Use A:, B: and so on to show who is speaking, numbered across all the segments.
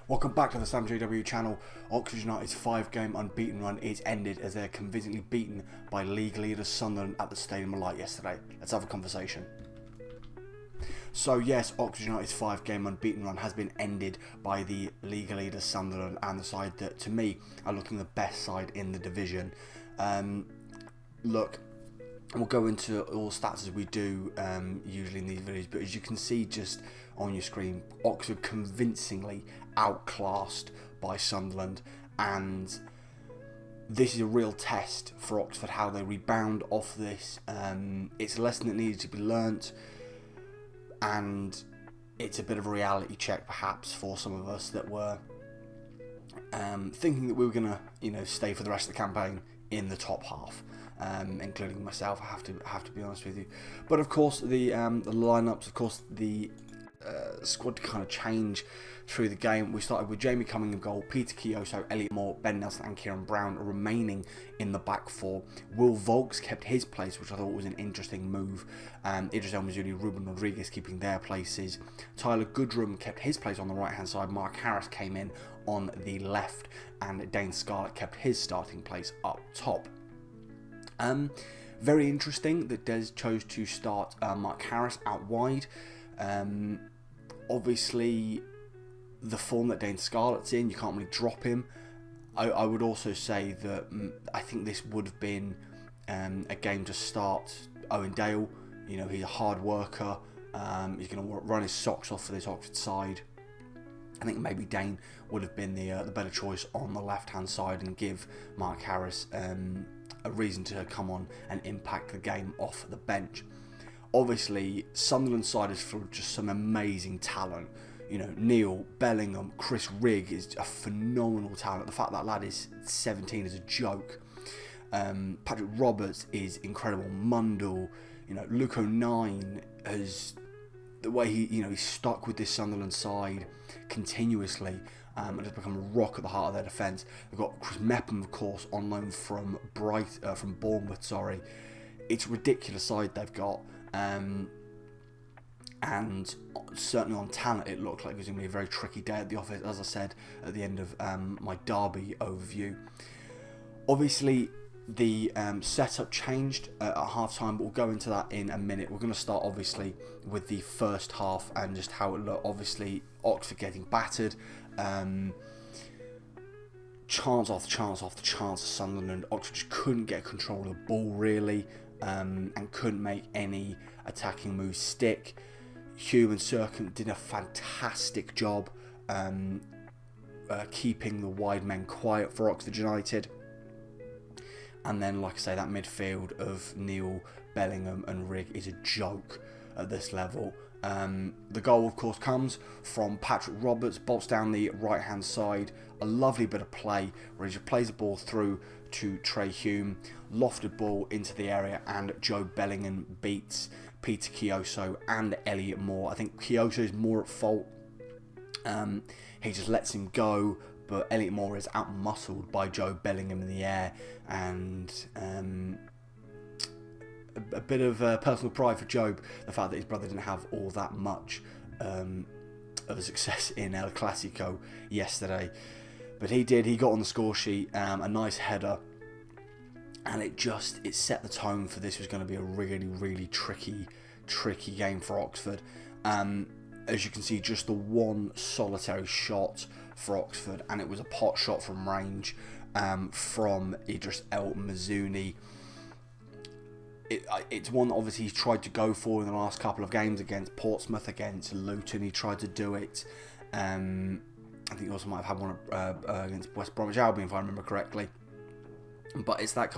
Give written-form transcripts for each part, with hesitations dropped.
A: Welcome back to the Sam JW channel. Oxford United's 5-game unbeaten run is ended as they're convincingly beaten by league leaders Sunderland at the Stadium of Light yesterday. Let's have a conversation. So yes, Oxford United's 5-game unbeaten run has been ended by the league leaders Sunderland and the side that, to me, are looking the best side in the division. Look, we'll go into all stats as we do usually in these videos, but as you can see just on your screen, Oxford convincingly outclassed by Sunderland, and this is a real test for Oxford how they rebound off this. It's a lesson that needed to be learnt, and it's a bit of a reality check perhaps for some of us that were thinking that we were going to stay for the rest of the campaign in the top half. Including myself, I have to be honest with you. But of course, the lineups, of course, the squad kind of change through the game. We started with Jamie Cumming in goal, Peter Kioso, Elliot Moore, Ben Nelson and Kieran Brown remaining in the back four. Will Vaulks kept his place, which I thought was an interesting move. Idris El Mazouni, Ruben Rodriguez keeping their places. Tyler Goodrum kept his place on the right hand side. Mark Harris came in on the left, and Dane Scarlett kept his starting place up top. Very interesting that Des chose to start Mark Harris out wide. Obviously, the form that Dane Scarlett's in, you can't really drop him. I would also say that I think this would have been a game to start Owen Dale. You know, he's a hard worker. He's going to run his socks off for this Oxford side. I think maybe Dane would have been the better choice on the left-hand side and give Mark Harris a reason to come on and impact the game off the bench. Obviously, Sunderland side is full of just some amazing talent. You know, Neil, Bellingham, Chris Rigg is a phenomenal talent. The fact that lad is 17 is a joke. Patrick Roberts is incredible. Mundell, Luke O'Nien has the way he's stuck with this Sunderland side continuously and has become a rock at the heart of their defence. They've got Chris Mepham, of course, on loan from Bournemouth. Sorry, it's a ridiculous side they've got, and certainly on talent, it looked like it was going to be a very tricky day at the office, as I said at the end of my derby overview. Obviously, the setup changed at half time, but we'll go into that in a minute. We're going to start obviously with the first half and just how it looked. Obviously, Oxford getting battered, chance after chance after chance of Sunderland. Oxford just couldn't get control of the ball really, and couldn't make any attacking moves stick. Hugh and Serkin did a fantastic job keeping the wide men quiet for Oxford United. And then, like I say, that midfield of Neil, Bellingham and Rigg is a joke at this level. The goal, of course, comes from Patrick Roberts, bolts down the right-hand side. A lovely bit of play where he just plays the ball through to Trey Hume. Lofted ball into the area, and Joe Bellingham beats Peter Kioso and Elliot Moore. I think Kioso is more at fault. He just lets him go, but Elliot Moore is out-muscled by Joe Bellingham in the air, and a bit of personal pride for Joe, the fact that his brother didn't have all that much of a success in El Clasico yesterday. But he did, he got on the score sheet, a nice header, and it set the tone for this was going to be a really, really tricky game for Oxford. As you can see, just the one solitary shot for Oxford, and it was a pot shot from range from Idris El Mazouni. It's one that obviously he's tried to go for in the last couple of games against Portsmouth, against Luton. He tried to do it. I think he also might have had one against West Bromwich Albion, if I remember correctly. But it's that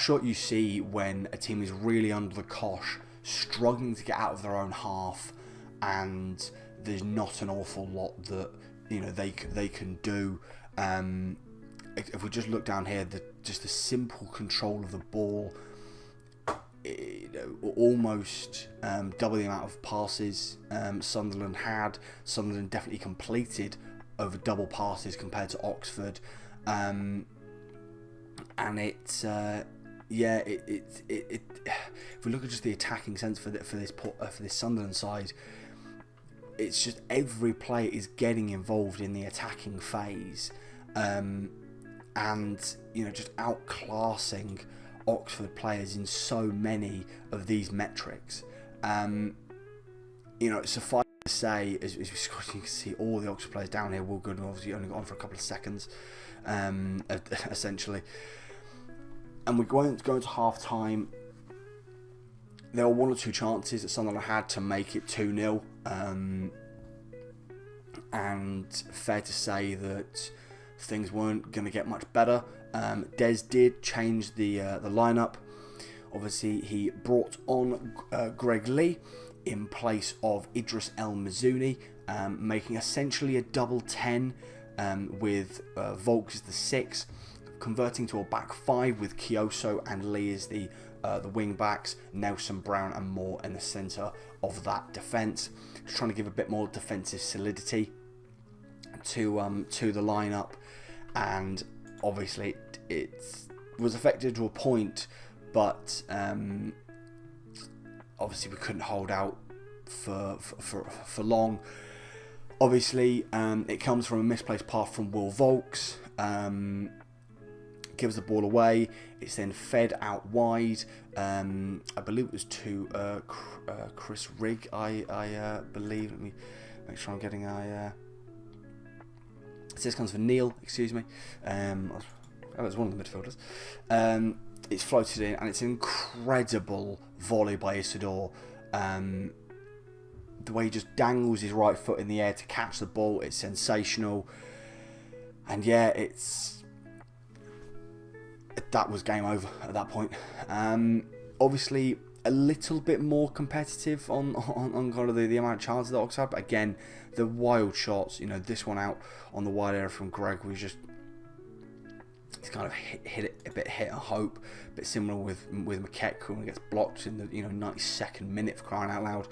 A: shot you see when a team is really under the cosh, struggling to get out of their own half, and there's not an awful lot that they can do. If we just look down here, just the simple control of the ball, almost double the amount of passes Sunderland had. Sunderland definitely completed over double passes compared to Oxford, and it's if we look at just the attacking sense for this Sunderland side, it's just every player is getting involved in the attacking phase, and just outclassing Oxford players in so many of these metrics. Suffice to say, as you can see, all the Oxford players down here. Will Goodwin obviously only got on for a couple of seconds, essentially. And we're going to half time. There were one or two chances that Sunderland had to make it 2-0. And fair to say that things weren't going to get much better. Des did change the lineup. Obviously, he brought on Greg Lee in place of Idris El Mazouni, making essentially a double 10 with Vaulks as the 6, converting to a back 5 with Kioso and Lee as the wing backs, Nelson, Brown and Moore in the centre of that defence. Just trying to give a bit more defensive solidity to the lineup, and obviously it was effective to a point, but obviously we couldn't hold out for long. Obviously, it comes from a misplaced pass from Will Vaulks. Gives the ball away. It's then fed out wide. I believe it was to Chris Rigg. I believe. Let me make sure I'm getting this comes from Neil. Excuse me. It's one of the midfielders. It's floated in, and it's an incredible volley by Isidore. The way he just dangles his right foot in the air to catch the ball, it's sensational. And yeah, that was game over at that point. Obviously, a little bit more competitive on kind of the amount of chances that Ox had, but again, the wild shots. This one out on the wide area from Greg was just, he's kind of hit it a bit, hit and hope. A bit similar with McKeck when he gets blocked in the 92nd minute, for crying out loud.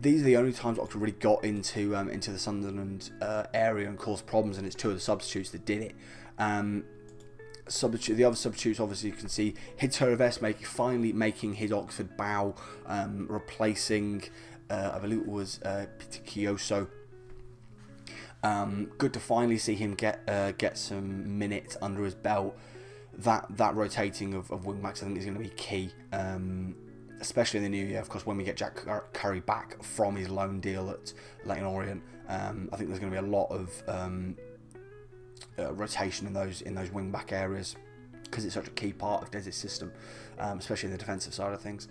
A: These are the only times Oxford really got into the Sunderland area and caused problems, and it's two of the substitutes that did it. The other substitutes, obviously, you can see Hidterves finally making his Oxford bow, replacing, I believe it was Peter Kioso. Good to finally see him get some minutes under his belt. That rotating of wing backs, I think, is going to be key, especially in the new year. Of course, when we get Jack Curry back from his loan deal at Leyton Orient, I think there's going to be a lot of rotation in those wing back areas, because it's such a key part of Des's system, especially in the defensive side of things.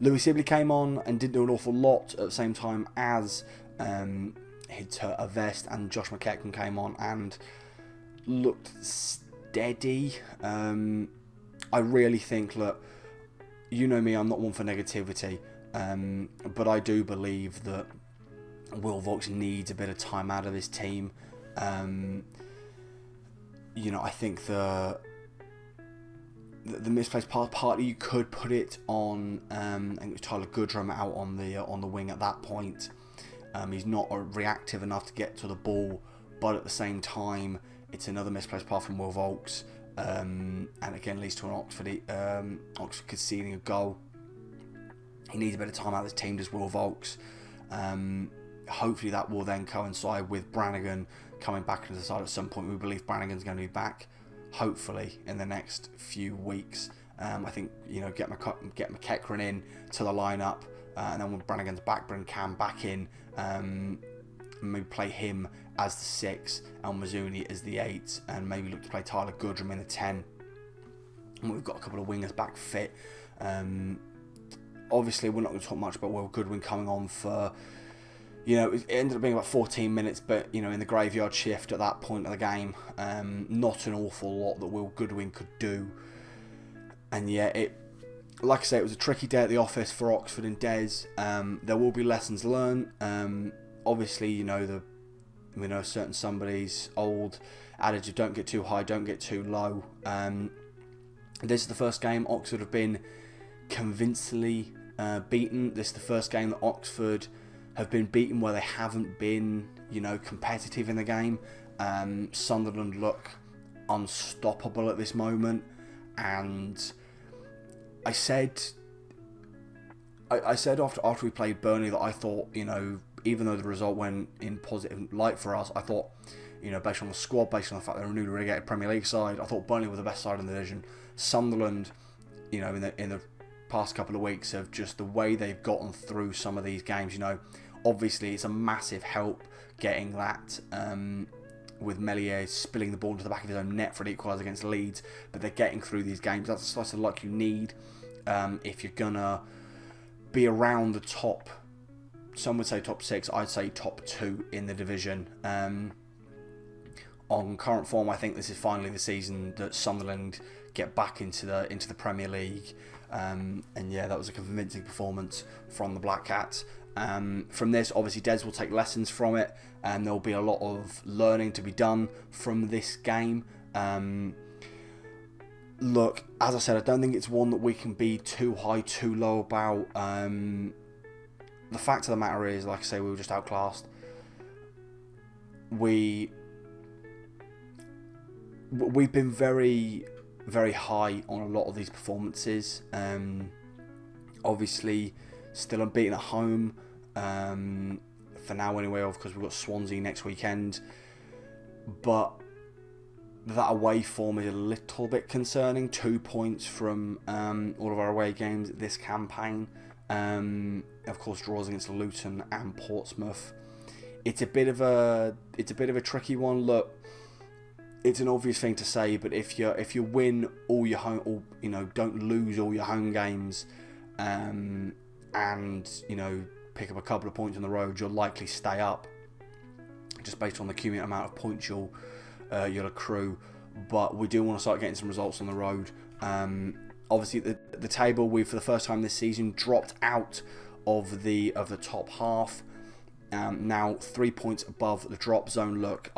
A: Louis Sibley came on and didn't do an awful lot at the same time as Hidterves, and Josh McKechnie came on and looked steady. I really think, look, you know me, I'm not one for negativity, but I do believe that Will Vaulks needs a bit of time out of his team. I think the misplaced pass, partly you could put it on, I think it was Tyler Goodrum out on the wing at that point. He's not reactive enough to get to the ball, but at the same time, it's another misplaced pass from Will Vaulks, and again leads to an Oxford conceding a goal. He needs a bit of time out of his team, does Will Vaulks. Hopefully that will then coincide with Brannigan coming back into the side at some point. We believe Brannigan's going to be back, hopefully, in the next few weeks. I think, get McEachran in to the lineup, and then when Brannigan's back, bring Cam back in, maybe play him as the 6, El Mazouni as the 8, and maybe look to play Tyler Goodrum in the 10. And we've got a couple of wingers back fit. Obviously, we're not going to talk much about Will Goodwin coming on for... it ended up being about 14 minutes, but, in the graveyard shift at that point of the game, not an awful lot that Will Goodwin could do. And yeah, like I say, it was a tricky day at the office for Oxford and Des. There will be lessons learned. Obviously, we know certain somebody's old adage of don't get too high, don't get too low. This is the first game Oxford have been convincingly beaten. This is the first game that Oxford have been beaten where they haven't been, competitive in the game. Sunderland look unstoppable at this moment, and I said after we played Burnley that I thought, even though the result went in positive light for us, I thought, based on the squad, based on the fact they're a newly relegated Premier League side, I thought Burnley were the best side in the division. Sunderland, in the past couple of weeks, of just the way they've gotten through some of these games, obviously it's a massive help getting that, with Melier spilling the ball into the back of his own net for an equaliser against Leeds, but they're getting through these games. That's the slice of luck you need if you're gonna be around the top. Some would say top 6. I'd say top 2 in the division. On current form, I think this is finally the season that Sunderland get back into the Premier League. And yeah, that was a convincing performance from the Black Cats. From this, obviously, Des will take lessons from it, and there'll be a lot of learning to be done from this game. Look, as I said, I don't think it's one that we can be too high, too low about. The fact of the matter is, like I say, we were just outclassed. We've been very, very high on a lot of these performances. Obviously, still unbeaten at home, for now anyway, because we've got Swansea next weekend. But that away form is a little bit concerning. 2 points from all of our away games this campaign. Of course, draws against Luton and Portsmouth. It's a bit of a tricky one. Look, it's an obvious thing to say, but if you win all your home, or don't lose all your home games, and pick up a couple of points on the road, you'll likely stay up, just based on the cumulative amount of points you'll accrue. But we do want to start getting some results on the road. Obviously, the table, we for the first time this season dropped out of the top half. Now 3 points above the drop zone. Look,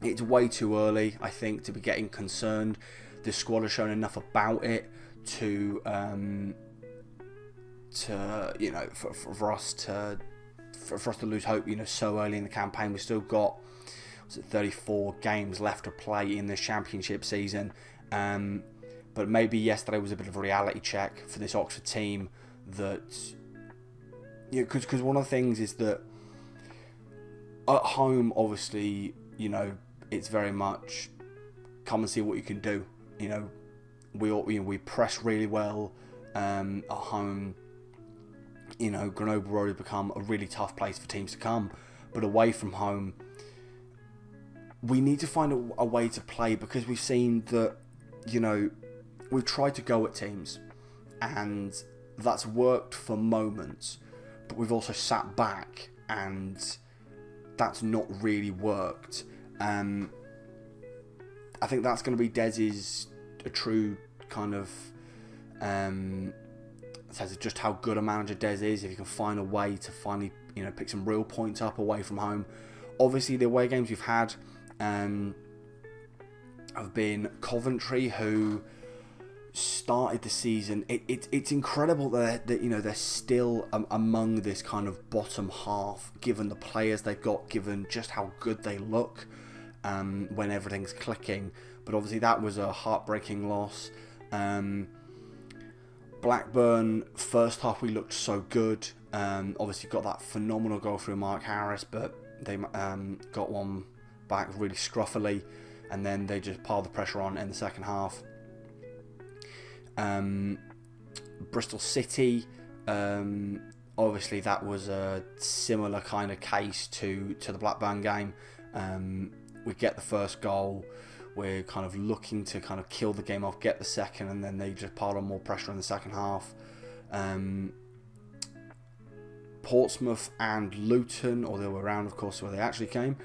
A: it's way too early, I think, to be getting concerned. The squad has shown enough about it for us to lose hope. So early in the campaign, we've still got 34 games left to play in this championship season. But maybe yesterday was a bit of a reality check for this Oxford team. That because one of the things is that at home, obviously, it's very much come and see what you can do. We press really well at home. Grenoble Road has become a really tough place for teams to come, but away from home, we need to find a way to play, because we've seen that, we've tried to go at teams, and that's worked for moments, but we've also sat back, and that's not really worked. I think that's going to be Dez's a true kind of says just how good a manager Des is, if you can find a way to finally pick some real points up away from home. Obviously, the away games we've had have been Coventry, who started the season. It's incredible that they're still among this kind of bottom half, given the players they've got, given just how good they look when everything's clicking. But obviously that was a heartbreaking loss. Blackburn, first half we looked so good. Obviously got that phenomenal goal through Mark Harris, but they got one back really scruffily, and then they just piled the pressure on in the second half. Bristol City, obviously that was a similar kind of case to the Blackburn game. We get the first goal, we're kind of looking to kind of kill the game off, get the second, and then they just piled on more pressure in the second half. Portsmouth and Luton, or the other way around, of course, where they actually came.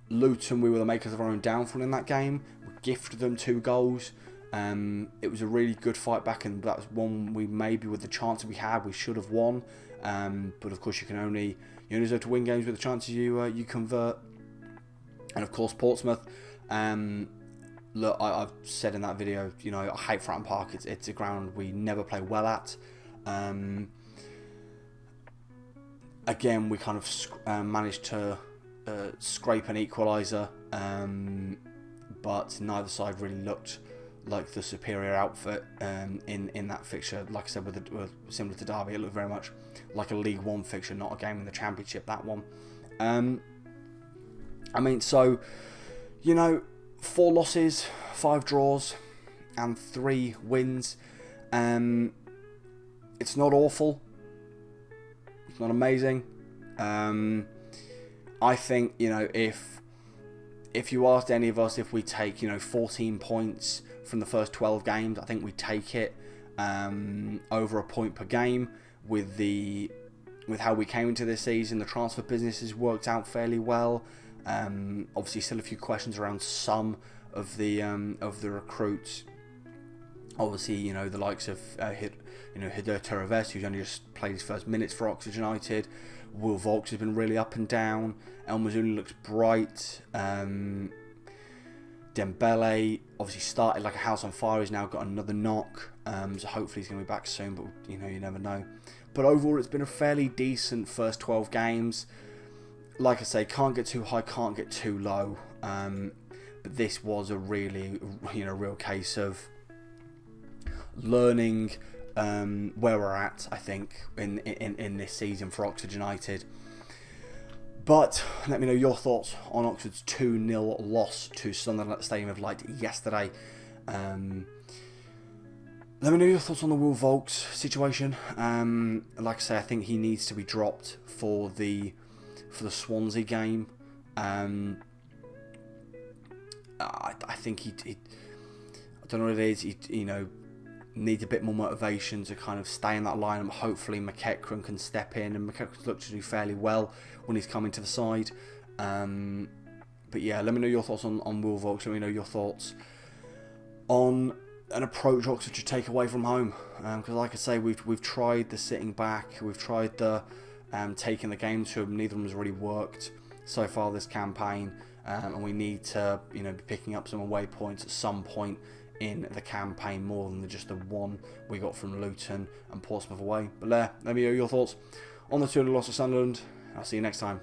A: Luton, we were the makers of our own downfall in that game. We gifted them 2 goals. It was a really good fight back, and that was one we maybe, with the chances we had, we should have won. But of course, you only deserve to win games with the chances you convert. And of course, Portsmouth. Look, I've said in that video, I hate Fratton Park. It's a ground we never play well at. Again, we kind of managed to scrape an equaliser, but neither side really looked like the superior outfit in that fixture. Like I said, with similar to Derby, it looked very much like a League One fixture, not a game in the Championship. That one. I mean, so 4 losses, 5 draws, and 3 wins. It's not awful. It's not amazing. I think if you asked any of us if we take 14 points from the first 12 games, I think we take it over a point per game. With how we came into this season, the transfer business has worked out fairly well. Obviously, still a few questions around some of the recruits. Obviously, the likes of Hideo Teraves, who's only just played his first minutes for Oxford United. Will Vaulks has been really up and down. El Mazouni looks bright. Dembele obviously started like a house on fire. He's now got another knock. So hopefully he's going to be back soon, but you never know. But overall, it's been a fairly decent first 12 games. Like I say, can't get too high, can't get too low. But this was a really, real case of learning where we're at, I think, in this season for Oxford United. But let me know your thoughts on Oxford's 2-0 loss to Sunderland at the Stadium of Light yesterday. Let me know your thoughts on the Will Vaulks situation. Like I say, I think he needs to be dropped for the Swansea game. I think he I don't know what it is. He needs a bit more motivation to kind of stay in that lineup. Hopefully McEachran can step in, and McEachran's looked to do fairly well when he's coming to the side. But yeah, let me know your thoughts on Will Vaulks. Let me know your thoughts on an approach Oxford should take away from home. Because like I say, we've tried the sitting back, we've tried the taking the game to them. Neither of them has really worked so far this campaign, and we need to be picking up some away points at some point in the campaign, more than just the one we got from Luton and Portsmouth away. But let me know your thoughts on the 2-0 loss to Sunderland. I'll see you next time.